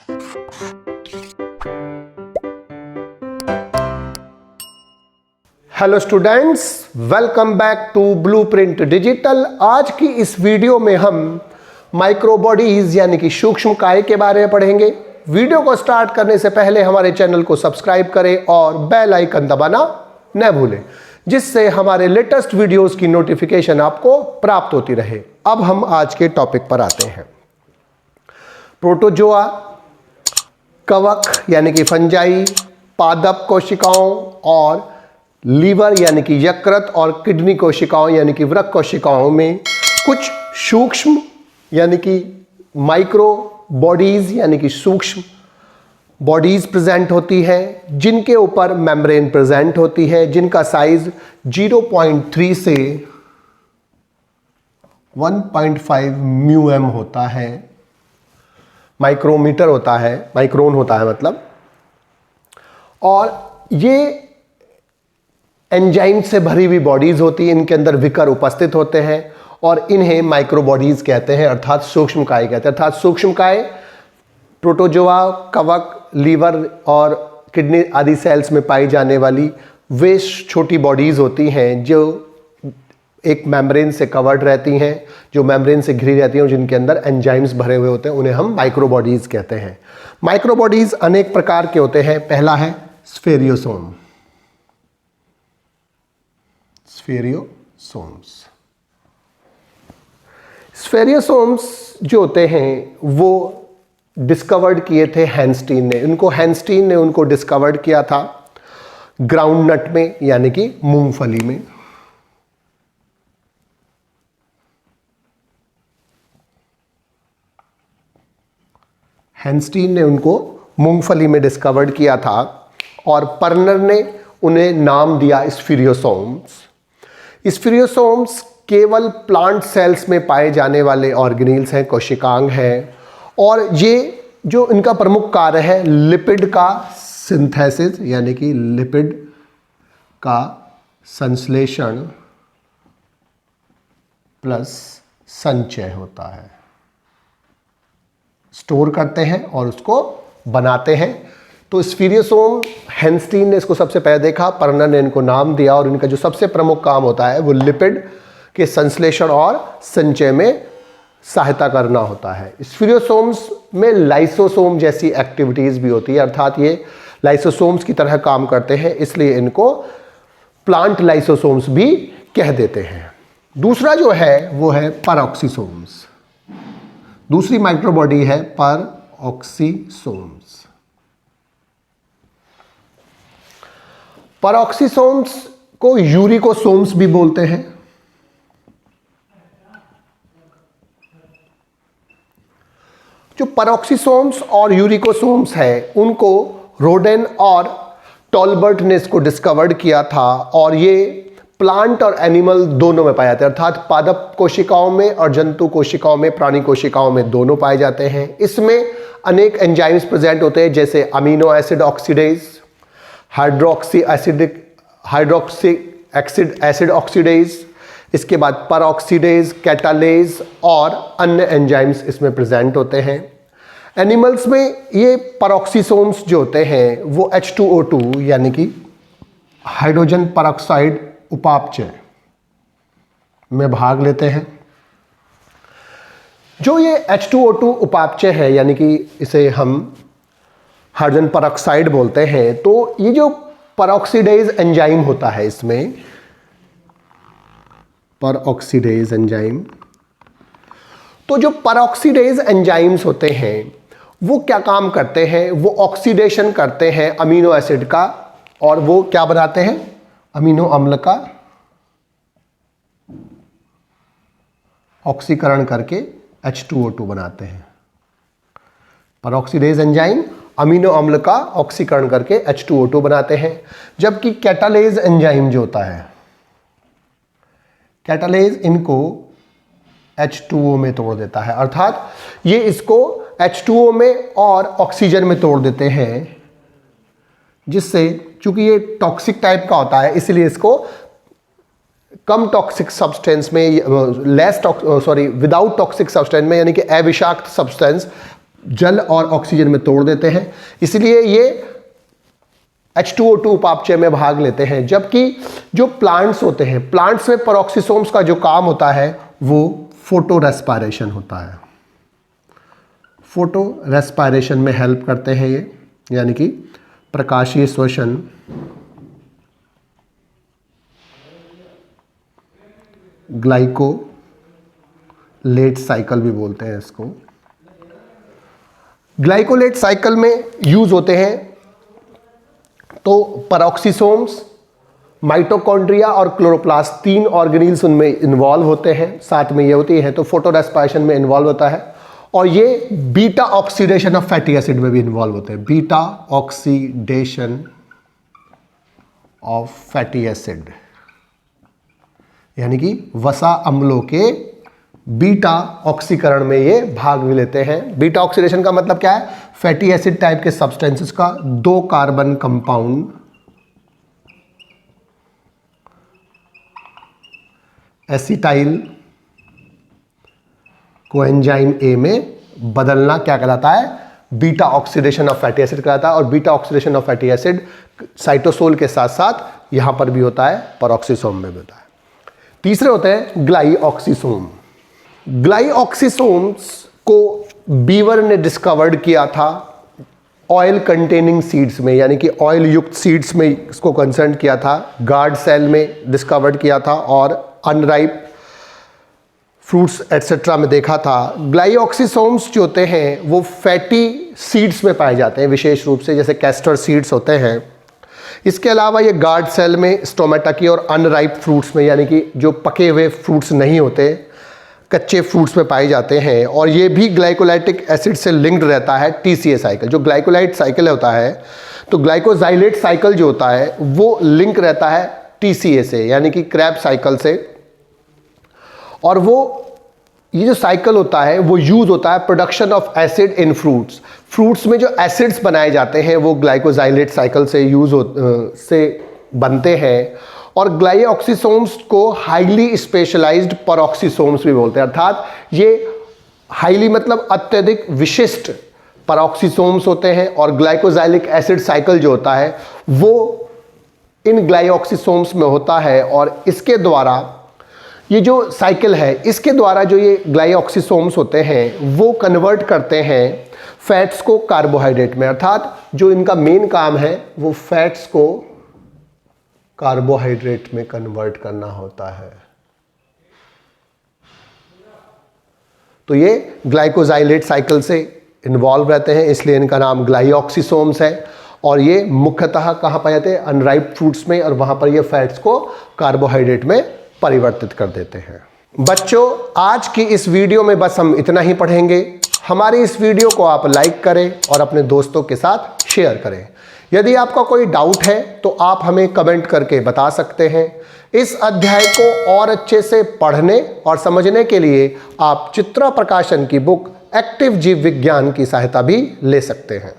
Hello students, welcome back to Blueprint Digital. आज की इस वीडियो में हम माइक्रोबॉडीज यानी कि सूक्ष्म काय के बारे में पढ़ेंगे। वीडियो को स्टार्ट करने से पहले हमारे चैनल को सब्सक्राइब करें और बेल आइकन दबाना न भूलें, जिससे हमारे लेटेस्ट वीडियोस की नोटिफिकेशन आपको प्राप्त होती रहे। अब हम आज के टॉपिक पर आते हैं। प्रोटोजोआ, कवक यानी कि फंजाई, पादप कोशिकाओं और लीवर यानी कि यकृत और किडनी कोशिकाओं यानी कि वृक्क कोशिकाओं में कुछ सूक्ष्म यानी कि माइक्रो बॉडीज यानी कि सूक्ष्म बॉडीज प्रेजेंट होती है, जिनके ऊपर मेम्ब्रेन प्रेजेंट होती है, जिनका साइज 0.3 से 1.5 म्यूएम होता है, माइक्रोमीटर होता है, माइक्रोन होता है मतलब। और ये एंजाइम से भरी हुई बॉडीज होती है, इनके अंदर विकर उपस्थित होते हैं और इन्हें माइक्रोबॉडीज कहते हैं, अर्थात सूक्ष्म काय कहते हैं। अर्थात सूक्ष्म काय प्रोटोजोआ, कवक, लीवर और किडनी आदि सेल्स में पाई जाने वाली वे छोटी बॉडीज होती हैं जो एक मेम्ब्रेन से कवर्ड रहती हैं, जो मेम्ब्रेन से घिरी रहती हैं और जिनके अंदर एंजाइम्स भरे हुए होते हैं, उन्हें हम माइक्रोबॉडीज कहते हैं। माइक्रोबॉडीज अनेक प्रकार के होते हैं। पहला है स्फेरियोसोम। स्फेरियोसोम्स जो होते हैं वो डिस्कवर्ड किए थे हैंस्टीन ने। हैंस्टीन ने उनको डिस्कवर्ड किया था ग्राउंडनट में यानी कि मूंगफली में। हैंस्टीन ने उनको मूंगफली में डिस्कवर्ड किया था और पर्नर ने उन्हें नाम दिया स्फेरियोसोम्स। स्फेरियोसोम्स केवल प्लांट सेल्स में पाए जाने वाले ऑर्गेनील्स हैं, कोशिकांग हैं, और ये जो इनका प्रमुख कार्य है लिपिड का सिंथेसिस यानी कि लिपिड का संश्लेषण प्लस संचय होता है। स्टोर करते हैं और उसको बनाते हैं। तो स्फेरियोसोम हैंस्टीन ने इसको सबसे पहले देखा, पर्नर ने इनको नाम दिया और इनका जो सबसे प्रमुख काम होता है वो लिपिड के संश्लेषण और संचय में सहायता करना होता है। स्फेरियोसोम्स में लाइसोसोम जैसी एक्टिविटीज भी होती है, अर्थात ये लाइसोसोम्स की तरह काम करते हैं, इसलिए इनको प्लांट लाइसोसोम्स भी कह देते हैं। दूसरा जो है वो है परऑक्सीसोम्स। दूसरी माइक्रोबॉडी है परऑक्सीसोम्स। परऑक्सीसोम्स को यूरिकोसोम्स भी बोलते हैं। जो परऑक्सीसोम्स और यूरिकोसोम्स है उनको रोडेन और टॉलबर्ट ने इसको डिस्कवर्ड किया था और ये प्लांट और एनिमल दोनों में पाए जाते हैं, अर्थात पादप कोशिकाओं में और जंतु कोशिकाओं में, प्राणी कोशिकाओं में दोनों पाए जाते हैं। इसमें अनेक एंजाइम्स प्रेजेंट होते हैं, जैसे amino acid oxidase, hydroxy acid oxidase, इसके बाद परऑक्सीडेज, कैटालेज और अन्य एंजाइम्स इसमें प्रेजेंट होते हैं। एनिमल्स में ये परऑक्सीसोम्स जो होते हैं वो H2O2 यानी कि हाइड्रोजन परऑक्साइड उपापचय में भाग लेते हैं। जो ये H2O2 उपापचय है यानी कि इसे हम हाइड्रोजन परऑक्साइड बोलते हैं, तो ये जो परऑक्सीडेज एंजाइम होता है, इसमें परऑक्सीडेज एंजाइम, तो जो परऑक्सीडेज एंजाइम्स होते हैं वो क्या काम करते हैं? वो ऑक्सीडेशन करते हैं अमीनो एसिड का और वो क्या बनाते हैं? अमीनो अम्ल का ऑक्सीकरण करके H2O2 बनाते हैं। परऑक्सीडेज एंजाइम अमीनो अम्ल का ऑक्सीकरण करके H2O2 बनाते हैं। जबकि कैटालेज एंजाइम जो होता है, कैटालेज इनको H2O में तोड़ देता है, अर्थात ये इसको H2O में और ऑक्सीजन में तोड़ देते हैं, जिससे चूंकि ये टॉक्सिक टाइप का होता है इसलिए इसको कम टॉक्सिक सब्सटेंस में विदाउट टॉक्सिक सब्सटेंस में यानी कि अविषाक्त सब्सटेंस जल और ऑक्सीजन में तोड़ देते हैं, इसलिए ये H2O2 उपापचय में भाग लेते हैं। जबकि जो प्लांट्स होते हैं, प्लांट्स में पेरोक्सिसोम्स का जो काम होता है वो फोटो रेस्पायरेशन होता है। फोटो रेस्पायरेशन में हेल्प करते हैं ये, यानी कि प्रकाशीय श्वसन ग्लाइकोलेट साइकिल भी बोलते हैं इसको। ग्लाइकोलेट साइकिल में यूज होते हैं तो पेरोक्सिसोम्स, माइटोकॉन्ड्रिया और क्लोरोप्लास्ट 3 ऑर्गेनील्स उनमें इन्वॉल्व होते हैं, साथ में ये होती है, तो फोटो रेस्पायरेशन में इन्वॉल्व होता है। और ये beta oxidation of fatty acid में भी इन्वॉल्व होते हैं, beta oxidation of fatty acid, यानी कि वसा अम्लों के बीटा ऑक्सीकरण में ये भाग भी लेते हैं। बीटा ऑक्सीडेशन का मतलब क्या है? फैटी एसिड टाइप के सब्सटेंसेस का 2 carbon compound acetyl coenzyme A में बदलना क्या कहलाता है? Beta oxidation of fatty acid कहलाता है। और beta oxidation of fatty acid cytosol के साथ साथ यहां पर भी होता है, पेरोक्सिसोम में भी होता है। तीसरे होते हैं ग्लाइऑक्सिसोम। ग्लाइऑक्सिसोम्स को बीवर ने डिस्कवर्ड किया था ऑयल कंटेनिंग सीड्स में, यानी ऑयल युक्त सीड्स में इसको कंसर्न किया था, गार्ड सेल में डिस्कवर्ड किया था और अनराइप फ्रूट्स एटसेट्रा में देखा था। ग्लाइऑक्सिसोम्स जो होते हैं वो फैटी सीड्स में पाए जाते हैं विशेष रूप से, जैसे कैस्टर सीड्स होते हैं। इसके अलावा ये गार्ड सेल में, स्टोमेटा की और अनराइप फ्रूट्स में, यानी कि जो पके हुए फ्रूट्स नहीं होते, कच्चे फ्रूट्स में पाए जाते हैं। और ये भी ग्लाइकोलाइटिक एसिड से लिंक्ड रहता है TCA साइकिल। जो ग्लाइकोलाइट साइकिल होता है, तो ग्लाइकोजाइलेट साइकिल जो होता है वो लिंक रहता है TCA से, यानी कि क्रैब साइकिल से। और वो ये जो साइकिल होता है वो यूज होता है production of acid in fruits. Fruits में जो एसिड्स बनाए जाते हैं वो ग्लाइकोजाइलेट साइकिल से से बनते हैं। और ग्लाइऑक्सिसोम्स को हाईली स्पेशलाइज्ड पेरोक्सिसोम्स भी बोलते हैं, अर्थात ये हाईली मतलब अत्यधिक विशिष्ट पेरोक्सिसोम्स होते हैं। और ग्लाइकोजाइलिक एसिड साइकिल जो होता है वो इन ग्लाइऑक्सिसोम्स में होता है। और इसके द्वारा ये जो साइकिल है, इसके द्वारा जो ये ग्लाइऑक्सिसोम्स होते हैं वो कन्वर्ट करते हैं फैट्स को कार्बोहाइड्रेट में, अर्थात जो इनका मेन काम है वो फैट्स को कार्बोहाइड्रेट में कन्वर्ट करना होता है। तो ये ग्लाइकोजाइलेट साइकिल से इन्वॉल्व रहते हैं, इसलिए इनका नाम ग्लाइऑक्सिसोम्स है। और ये मुख्यतः कहाँ पाए जाते हैं? अनराइप फ्रूट्स में, और वहां पर ये फैट्स को कार्बोहाइड्रेट में परिवर्तित कर देते हैं। बच्चों, आज की इस वीडियो में बस हम इतना ही पढ़ेंगे। हमारी इस वीडियो को आप लाइक करें और अपने दोस्तों के साथ शेयर करें। यदि आपका कोई डाउट है तो आप हमें कमेंट करके बता सकते हैं। इस अध्याय को और अच्छे से पढ़ने और समझने के लिए आप चित्रा प्रकाशन की बुक एक्टिव जीव विज्ञान की सहायता भी ले सकते हैं।